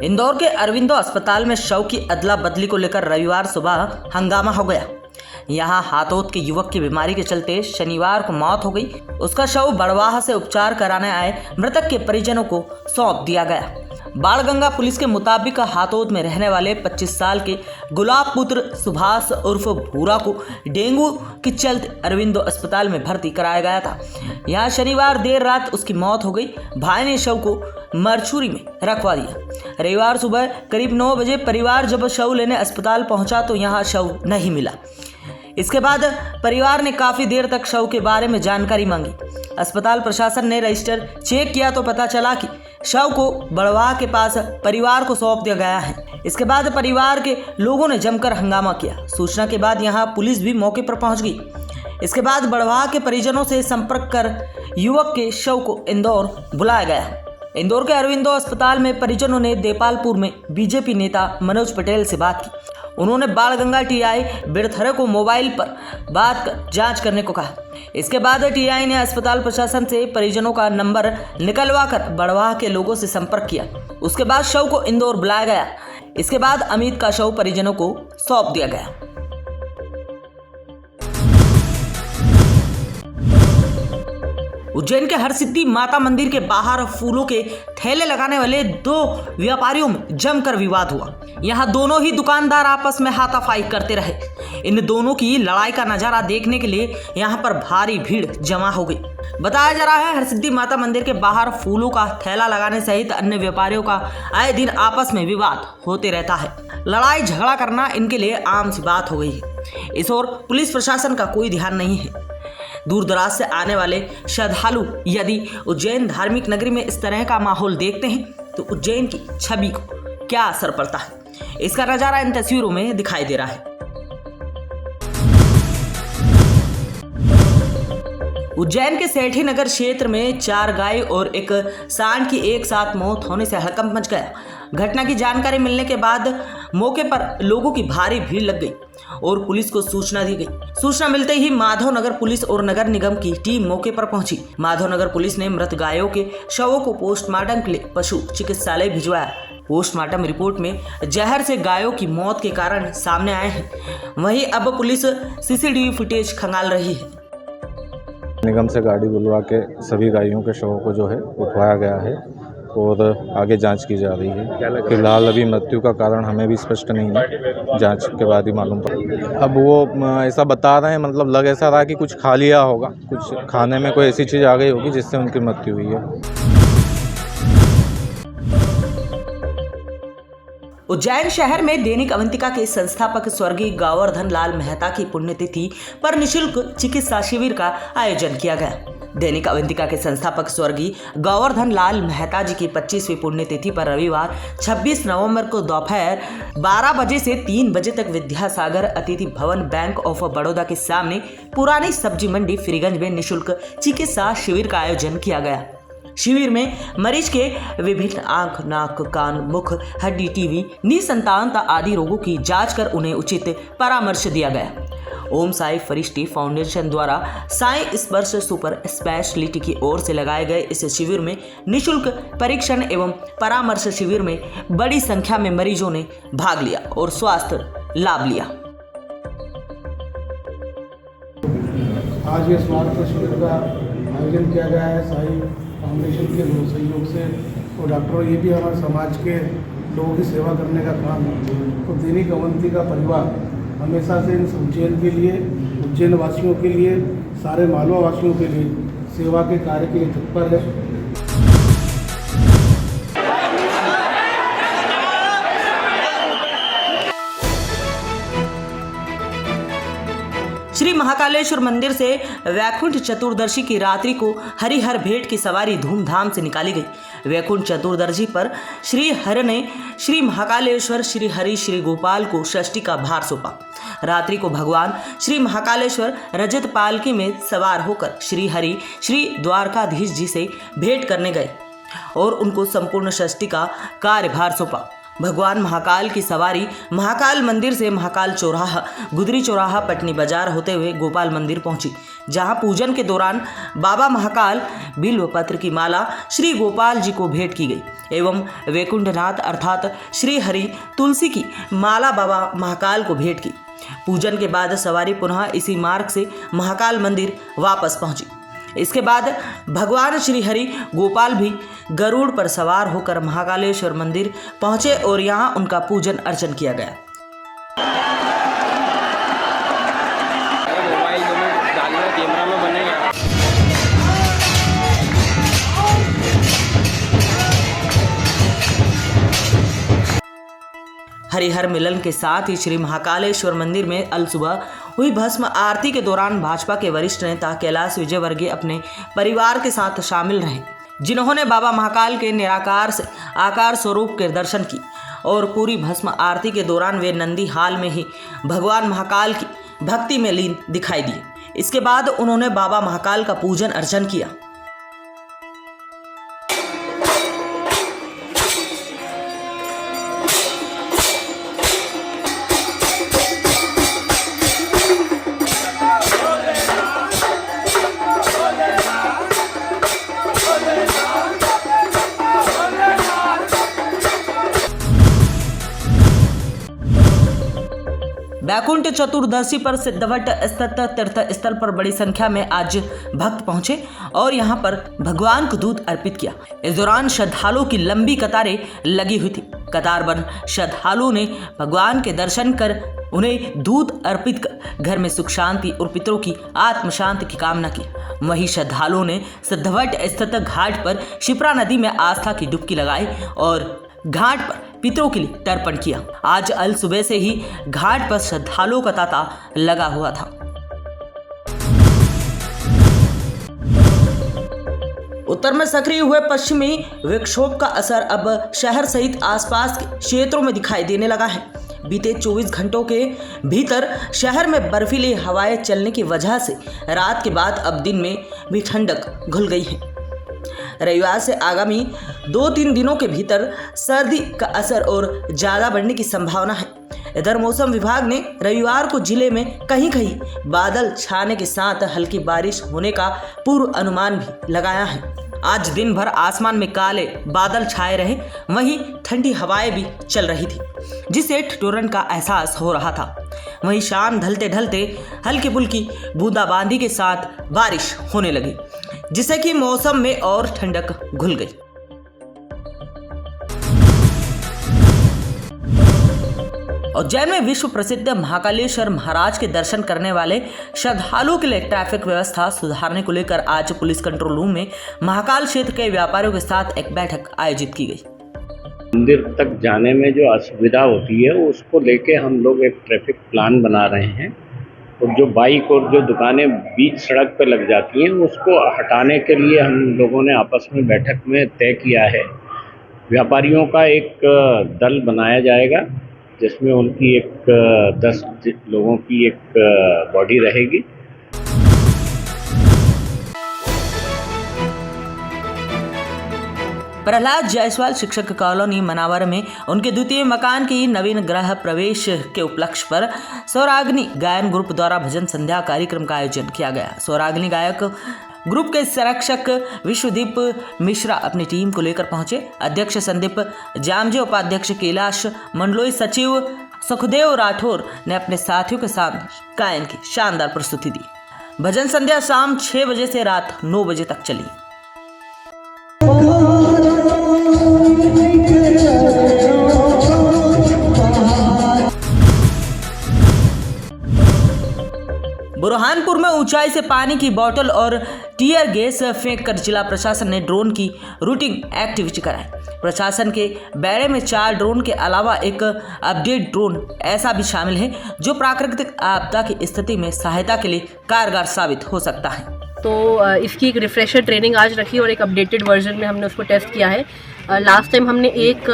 इंदौर के अरविंदो अस्पताल में शव की अदला बदली को लेकर रविवार सुबह हंगामा हो गया। यहां हाथोद के युवक की बीमारी के चलते शनिवार को मौत हो गई। उसका शव बड़वाह से उपचार कराने आए मृतक के परिजनों को सौंप दिया गया। बाणगंगा पुलिस के मुताबिक हाथोद में रहने वाले 25 साल के गुलाब पुत्र सुभाष उर्फ भूरा को डेंगू के चलते अरविंदो अस्पताल में भर्ती कराया गया था। यहां शनिवार देर रात उसकी मौत हो गई। भाई ने शव को मरचुरी में रखवा दिया। रविवार सुबह करीब 9 बजे परिवार जब शव लेने अस्पताल पहुंचा तो यहां शव नहीं मिला। इसके बाद परिवार ने काफी देर तक शव के बारे में जानकारी मांगी। अस्पताल प्रशासन ने रजिस्टर चेक किया तो पता चला कि शव को बड़वाह के पास परिवार को सौंप दिया गया है। इसके बाद परिवार के लोगों ने जमकर हंगामा किया। सूचना के बाद यहां पुलिस भी मौके पर पहुंच गई। इसके बाद बड़वाह के परिजनों से संपर्क कर युवक के शव को इंदौर बुलाया गया। इंदौर के अरविंदो अस्पताल में परिजनों ने देपालपुर में बीजेपी नेता मनोज पटेल से बात की। उन्होंने बाणगंगा टीआई बिरथरे को मोबाइल पर बात कर जांच करने को कहा। इसके बाद टीआई ने अस्पताल प्रशासन से परिजनों का नंबर निकलवा कर बड़वाह के लोगों से संपर्क किया। उसके बाद शव को इंदौर बुलाया गया। इसके बाद अमित का शव परिजनों को सौंप दिया गया। उज्जैन के हरसिद्धि माता मंदिर के बाहर फूलों के ठेले लगाने वाले 2 व्यापारियों में जमकर विवाद हुआ। यहां दोनों ही दुकानदार आपस में हाथापाई करते रहे। इन दोनों की लड़ाई का नजारा देखने के लिए यहां पर भारी भीड़ जमा हो गई। बताया जा रहा है हरसिद्धि माता मंदिर के बाहर फूलों का ठेला लगाने सहित अन्य व्यापारियों का आए दिन आपस में विवाद होते रहता है। लड़ाई झगड़ा करना इनके लिए आम सी बात हो गई है। इस ओर पुलिस प्रशासन का कोई ध्यान नहीं है। दूर दराज से आने वाले श्रद्धालु यदि उज्जैन धार्मिक नगरी में इस तरह का माहौल देखते हैं तो उज्जैन की छवि को क्या असर पड़ता है, इसका नजारा इन तस्वीरों में दिखाई दे रहा है। उज्जैन के सेठी नगर क्षेत्र में 4 गाय और एक सांड की एक साथ मौत होने से हड़कंप मच गया। घटना की जानकारी मिलने के बाद मौके पर लोगों की भारी भीड़ लग गई और पुलिस को सूचना दी गई। सूचना मिलते ही माधवनगर पुलिस और नगर निगम की टीम मौके पर पहुंची। माधवनगर पुलिस ने मृत गायों के शवों को पोस्टमार्टम के लिए पशु चिकित्सालय भिजवाया। पोस्टमार्टम रिपोर्ट में जहर से गायों की मौत के कारण सामने आए हैं। वहीं अब पुलिस सीसीटीवी फुटेज खंगाल रही है। निगम से गाड़ी बुलवा के सभी गायों के शवों को जो है उठवाया गया है और आगे जांच की जा रही है। फिलहाल अभी मृत्यु का कारण हमें भी स्पष्ट नहीं है, जांच के बाद ही मालूम पड़ेगा। अब वो ऐसा बता रहे हैं, मतलब लग ऐसा रहा कि कुछ खा लिया होगा, कुछ खाने में कोई ऐसी चीज़ आ गई होगी जिससे उनकी मृत्यु हुई है। उज्जैन शहर में दैनिक अवंतिका के संस्थापक स्वर्गीय गोवर्धन लाल मेहता की पुण्यतिथि पर निःशुल्क चिकित्सा शिविर का आयोजन किया गया। दैनिक अवंतिका के संस्थापक स्वर्गीय गोवर्धन लाल मेहता जी की 25वीं पुण्यतिथि पर रविवार 26 नवंबर को दोपहर 12 बजे से 3 बजे तक विद्यासागर अतिथि भवन बैंक ऑफ बड़ौदा के सामने पुरानी सब्जी मंडी फ्रीगंज में निःशुल्क चिकित्सा शिविर का आयोजन किया गया। शिविर में मरीज के विभिन्न आंख, नाक, कान, मुख, हड्डी, टीबी, निसंतानता आदि रोगों की जांच कर उन्हें उचित परामर्श दिया गया। ओम साई फरिश्ती फाउंडेशन द्वारा साई स्पर्श सुपर स्पेशलिटी की ओर से लगाए गए इस शिविर में निःशुल्क परीक्षण एवं परामर्श शिविर में बड़ी संख्या में मरीजों ने भाग लिया और स्वास्थ्य लाभ लिया। आज ये स्वास्थ्य शिविर का आयोजन किया गया है साई फाउंडेशन के सहयोग से और डॉक्टरों ये भी हमारे समाज के लोगों की सेवा करने का काम है। तो दैनिक अवंतिका परिवार हमेशा से इस उज्जैन के लिए, उज्जैन वासियों के लिए, सारे मालवा वासियों के लिए सेवा के कार्य के लिए तत्पर है। श्री महाकालेश्वर मंदिर से वैकुंठ चतुर्दशी की रात्रि को हरिहर भेंट की सवारी धूमधाम से निकाली गई। वैकुंठ चतुर्दशी पर श्री हरि ने श्री महाकालेश्वर श्री हरि श्री गोपाल को षष्ठी का भार सौंपा। रात्रि को भगवान श्री महाकालेश्वर रजत पालकी में सवार होकर श्री हरि श्री द्वारकाधीश जी से भेंट करने गए और उनको संपूर्ण षष्ठी का कार्यभार सौंपा। भगवान महाकाल की सवारी महाकाल मंदिर से महाकाल चौराहा, गुदरी चौराहा, पटनी बाजार होते हुए गोपाल मंदिर पहुंची, जहां पूजन के दौरान बाबा महाकाल बिल्व पत्र की माला श्री गोपाल जी को भेंट की गई एवं वैकुंठनाथ अर्थात श्री हरि तुलसी की माला बाबा महाकाल को भेंट की। पूजन के बाद सवारी पुनः इसी मार्ग से महाकाल मंदिर वापस पहुंची। इसके बाद भगवान श्री हरि गोपाल भी गरुड़ पर सवार होकर महाकालेश्वर मंदिर पहुंचे और यहां उनका पूजन अर्चन किया गया। मोबाइल डालना कैमरा में बनेगा। हरिहर मिलन के साथ ही श्री महाकालेश्वर मंदिर में अल सुबह हुई भस्म आरती के दौरान भाजपा के वरिष्ठ नेता कैलाश विजयवर्गीय अपने परिवार के साथ शामिल रहे, जिन्होंने बाबा महाकाल के निराकार से आकार स्वरूप के दर्शन की और पूरी भस्म आरती के दौरान वे नंदी हाल में ही भगवान महाकाल की भक्ति में लीन दिखाई दिए। इसके बाद उन्होंने बाबा महाकाल का पूजन अर्चन किया। बैकुंठ चतुर्दशी पर सिद्धवट स्थित तीर्थ स्थल पर बड़ी संख्या में आज भक्त पहुंचे और यहां पर भगवान को दूध अर्पित किया। इस दौरान श्रद्धालुओं की लंबी कतारें लगी हुई थी। कतारबंद श्रद्धालुओं ने भगवान के दर्शन कर उन्हें दूध अर्पित कर घर में सुख शांति और पितरों की आत्म शांति की कामना की। वहीं श्रद्धालुओं ने सिद्धवट स्थित घाट पर शिप्रा नदी में आस्था की डुबकी लगाई और घाट पर पितरों के लिए तर्पण किया। आज अल सुबह से ही घाट पर श्रद्धालुओं का तांता लगा हुआ था। उत्तर में सक्रिय हुए पश्चिमी विक्षोभ का असर अब शहर सहित आसपास के क्षेत्रों में दिखाई देने लगा है। बीते 24 घंटों के भीतर शहर में बर्फीली हवाएं चलने की वजह से रात के बाद अब दिन में भी ठंडक घुल गई है। रविवार से आगामी 2-3 दिनों के भीतर सर्दी का असर और ज़्यादा बढ़ने की संभावना है। इधर मौसम विभाग ने रविवार को जिले में कहीं कहीं बादल छाने के साथ हल्की बारिश होने का पूर्व अनुमान भी लगाया है। आज दिन भर आसमान में काले बादल छाए रहे, वहीं ठंडी हवाएं भी चल रही थी, जिससे ठिठुरन का एहसास हो रहा था। वहीं शाम ढलते ढलते हल्की फुल्की बूंदाबांदी के साथ बारिश होने लगी, जिससे कि मौसम में और ठंडक घुल गई। उज्जैन में विश्व प्रसिद्ध महाकालेश्वर महाराज के दर्शन करने वाले श्रद्धालुओं के लिए ट्रैफिक व्यवस्था सुधारने को लेकर आज पुलिस कंट्रोल रूम में महाकाल क्षेत्र के व्यापारियों के साथ एक बैठक आयोजित की गई। मंदिर तक जाने में जो असुविधा होती है उसको लेके हम लोग एक ट्रैफिक प्लान बना रहे हैं और जो बाइक और जो दुकानें बीच सड़क पर लग जाती हैं उसको हटाने के लिए हम लोगों ने आपस में बैठक में तय किया है। व्यापारियों का एक दल बनाया जाएगा जिसमें उनकी एक 10 लोगों की एक बॉडी रहेगी। प्रहलाद जायसवाल शिक्षक कॉलोनी मनावर में उनके द्वितीय मकान की नवीन गृह प्रवेश के उपलक्ष्य पर सौराग्नि गायन ग्रुप द्वारा भजन संध्या कार्यक्रम का आयोजन किया गया। सौराग्नि गायक ग्रुप के संरक्षक विश्वदीप मिश्रा अपनी टीम को लेकर पहुंचे। अध्यक्ष संदीप जामजे, उपाध्यक्ष कैलाश मंडलोई, सचिव सुखदेव राठौर ने अपने साथियों के साथ गायन की शानदार प्रस्तुति दी। भजन संध्या शाम 6 बजे से रात 9 बजे तक चली। बुरहानपुर में ऊंचाई से पानी की बोतल और टीयर गैस फेंक कर जिला प्रशासन ने ड्रोन की रूटिंग एक्टिविटी कराई। प्रशासन के बेड़े में 4 ड्रोन के अलावा एक अपडेट ड्रोन ऐसा भी शामिल है जो प्राकृतिक आपदा की स्थिति में सहायता के लिए कारगर साबित हो सकता है। तो इसकी एक रिफ्रेशर ट्रेनिंग आज रखी और एक अपडेटेड वर्जन में हमने उसको टेस्ट किया है। लास्ट टाइम हमने एक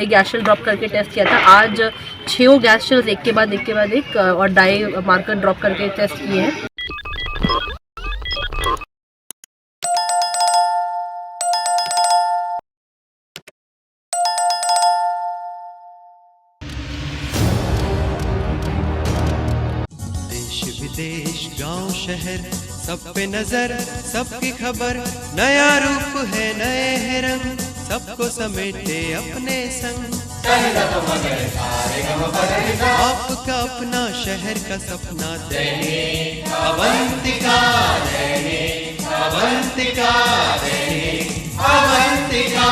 गैस शेल ड्रॉप करके टेस्ट किया था। आज 6 गैस शेल्स एक के बाद एक और डाई मार्कर ड्रॉप करके टेस्ट किए हैं। शहर, सब पे नजर, सबकी खबर, नया रूप है नए है रंग, सबको समेटे अपने संग। आपका अपना शहर का सपना दैनिक अवंतिका, दैनिक अवंतिका, दैनिक अवंतिका।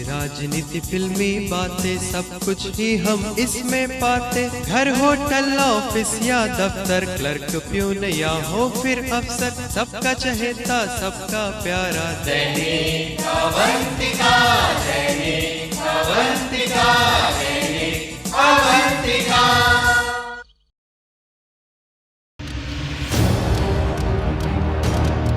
राजनीति फिल्मी बातें सब कुछ ही हम इसमें पाते, घर होटल ऑफिस या दफ्तर, क्लर्क प्यून या हो फिर अफसर, सबका चहेता सबका प्यारा दैनिक